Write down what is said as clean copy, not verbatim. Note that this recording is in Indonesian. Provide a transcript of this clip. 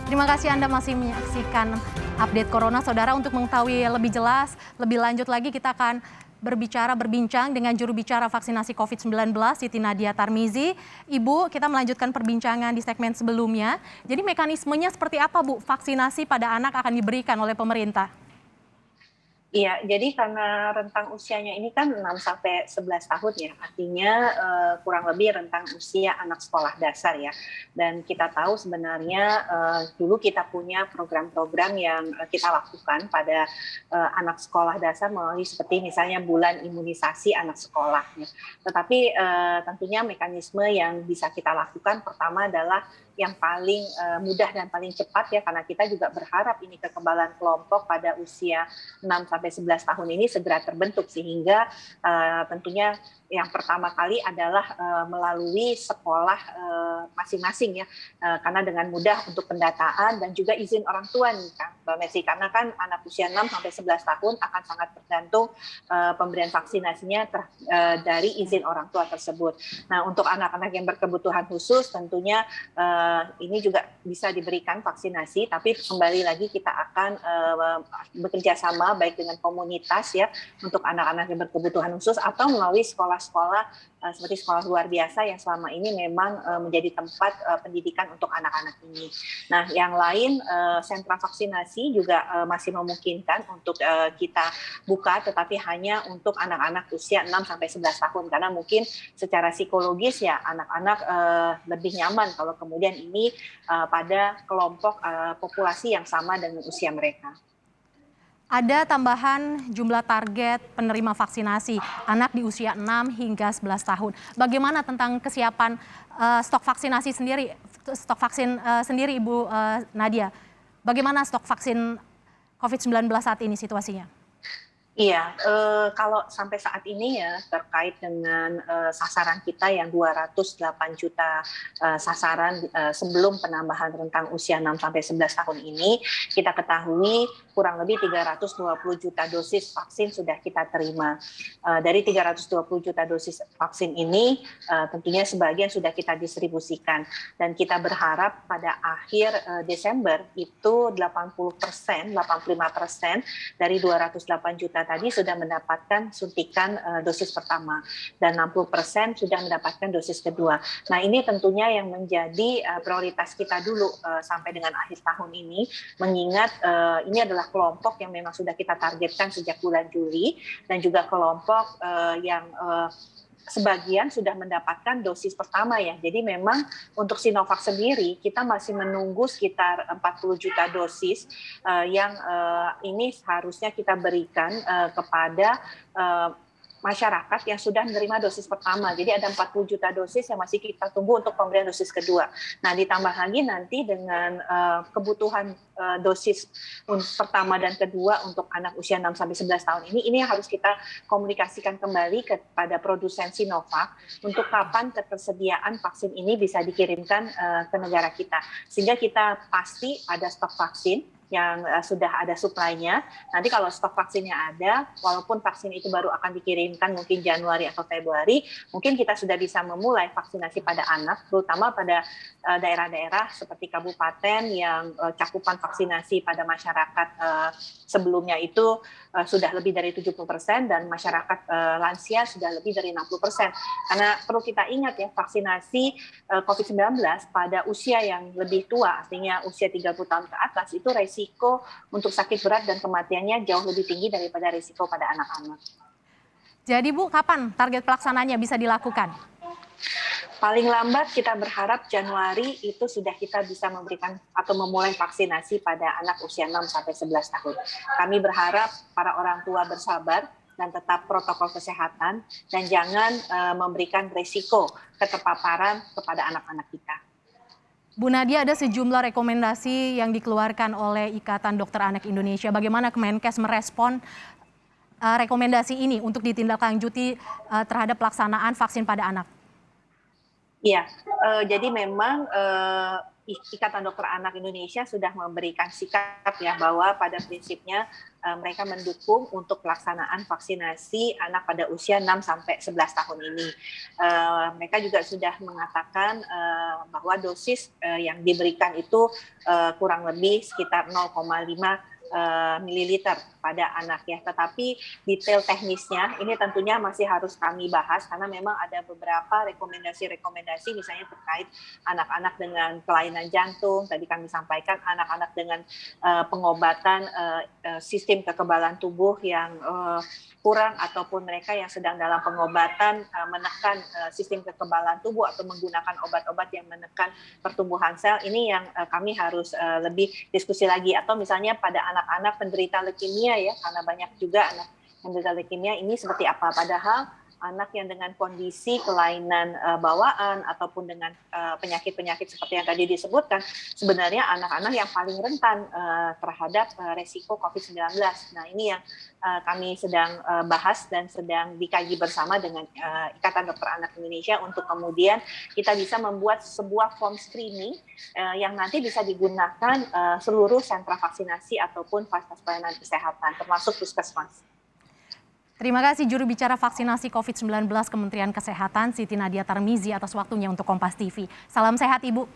Terima kasih Anda masih menyaksikan update Corona, Saudara. Untuk mengetahui lebih jelas, lebih lanjut lagi kita akan berbincang dengan juru bicara vaksinasi COVID-19, Siti Nadia Tarmizi. Ibu, kita melanjutkan perbincangan di segmen sebelumnya. Jadi mekanismenya seperti apa, Bu, vaksinasi pada anak akan diberikan oleh pemerintah? Iya, jadi karena rentang usianya ini kan 6 sampai 11 tahun ya, artinya kurang lebih rentang usia anak sekolah dasar ya. Dan kita tahu sebenarnya dulu kita punya program-program yang kita lakukan pada anak sekolah dasar melalui seperti misalnya bulan imunisasi anak sekolah ya. Tetapi tentunya mekanisme yang bisa kita lakukan pertama adalah yang paling mudah dan paling cepat ya, karena kita juga berharap ini kekebalan kelompok pada usia 6 sampai 11 tahun ini segera terbentuk, sehingga tentunya yang pertama kali adalah melalui sekolah masing-masing ya, karena dengan mudah untuk pendataan dan juga izin orang tua nih kan Mbak Mercy, karena kan anak usia 6 sampai 11 tahun akan sangat tergantung pemberian vaksinasinya dari izin orang tua tersebut. Nah, untuk anak-anak yang berkebutuhan khusus tentunya ini juga bisa diberikan vaksinasi, tapi kembali lagi kita akan bekerja sama baik dengan komunitas ya untuk anak-anak yang berkebutuhan khusus atau melalui sekolah-sekolah seperti sekolah luar biasa yang selama ini memang menjadi tempat pendidikan untuk anak-anak ini. Nah, yang lain sentra vaksinasi juga masih memungkinkan untuk kita buka, tetapi hanya untuk anak-anak usia 6 sampai 11 tahun, karena mungkin secara psikologis ya anak-anak lebih nyaman kalau kemudian ini pada kelompok populasi yang sama dengan usia mereka. Ada tambahan jumlah target penerima vaksinasi anak di usia 6 hingga 11 tahun. Bagaimana tentang kesiapan stok vaksinasi sendiri, sendiri Ibu Nadia? Bagaimana stok vaksin COVID-19 saat ini situasinya? Iya, kalau sampai saat ini ya terkait dengan sasaran kita yang 208 juta sasaran sebelum penambahan rentang usia 6 sampai 11 tahun ini, kita ketahui kurang lebih 320 juta dosis vaksin sudah kita terima. Dari 320 juta dosis vaksin ini tentunya sebagian sudah kita distribusikan, dan kita berharap pada akhir Desember itu 85% dari 208 juta tadi sudah mendapatkan suntikan dosis pertama dan 60% sudah mendapatkan dosis kedua. Nah, ini tentunya yang menjadi prioritas kita dulu sampai dengan akhir tahun ini, mengingat ini adalah kelompok yang memang sudah kita targetkan sejak bulan Juli, dan juga kelompok yang sebagian sudah mendapatkan dosis pertama ya. Jadi memang untuk Sinovac sendiri kita masih menunggu sekitar 40 juta dosis yang ini seharusnya kita berikan kepada masyarakat yang sudah menerima dosis pertama. Jadi ada 40 juta dosis yang masih kita tunggu untuk pemberian dosis kedua. Nah, ditambah lagi nanti dengan kebutuhan dosis pertama dan kedua untuk anak usia 6 sampai 11 tahun ini yang harus kita komunikasikan kembali kepada produsen Sinovac untuk kapan ketersediaan vaksin ini bisa dikirimkan ke negara kita. Sehingga kita pasti ada stok vaksin yang sudah ada suplainya. Nanti kalau stok vaksinnya ada, walaupun vaksin itu baru akan dikirimkan mungkin Januari atau Februari, mungkin kita sudah bisa memulai vaksinasi pada anak, terutama pada daerah-daerah seperti kabupaten yang cakupan vaksinasi pada masyarakat sebelumnya itu sudah lebih dari 70% dan masyarakat lansia sudah lebih dari 60%. Karena perlu kita ingat ya, vaksinasi COVID-19 pada usia yang lebih tua, artinya usia 30 tahun ke atas, itu risiko untuk sakit berat dan kematiannya jauh lebih tinggi daripada risiko pada anak-anak. Jadi Bu, kapan target pelaksananya bisa dilakukan? Paling lambat kita berharap Januari itu sudah kita bisa memberikan atau memulai vaksinasi pada anak usia 6 sampai 11 tahun. Kami berharap para orang tua bersabar dan tetap protokol kesehatan dan jangan memberikan risiko keterpaparan kepada anak-anak kita. Bu Nadia, ada sejumlah rekomendasi yang dikeluarkan oleh Ikatan Dokter Anak Indonesia. Bagaimana Kemenkes merespon rekomendasi ini untuk ditindaklanjuti terhadap pelaksanaan vaksin pada anak? Iya, jadi memang Ikatan Dokter Anak Indonesia sudah memberikan sikap ya bahwa pada prinsipnya mereka mendukung untuk pelaksanaan vaksinasi anak pada usia 6 sampai 11 tahun ini. Mereka juga sudah mengatakan bahwa dosis yang diberikan itu kurang lebih sekitar 0,5 mililiter pada anak ya. Tetapi detail teknisnya ini tentunya masih harus kami bahas karena memang ada beberapa rekomendasi misalnya terkait anak-anak dengan kelainan jantung, tadi kami sampaikan anak-anak dengan pengobatan sistem kekebalan tubuh yang kurang ataupun mereka yang sedang dalam pengobatan menekan sistem kekebalan tubuh atau menggunakan obat-obat yang menekan pertumbuhan sel, ini yang kami harus lebih diskusi lagi. Atau misalnya pada anak-anak penderita leukemia ya, karena banyak juga anak penderita leukemia ini seperti apa, padahal anak yang dengan kondisi kelainan bawaan ataupun dengan penyakit-penyakit seperti yang tadi disebutkan, sebenarnya anak-anak yang paling rentan terhadap resiko COVID-19. Nah, ini yang kami sedang bahas dan sedang dikaji bersama dengan Ikatan Dokter Anak Indonesia untuk kemudian kita bisa membuat sebuah form screening yang nanti bisa digunakan seluruh sentra vaksinasi ataupun fasilitas pelayanan kesehatan, termasuk puskesmas. Terima kasih juru bicara vaksinasi COVID-19 Kementerian Kesehatan Siti Nadia Tarmizi atas waktunya untuk Kompas TV. Salam sehat Ibu.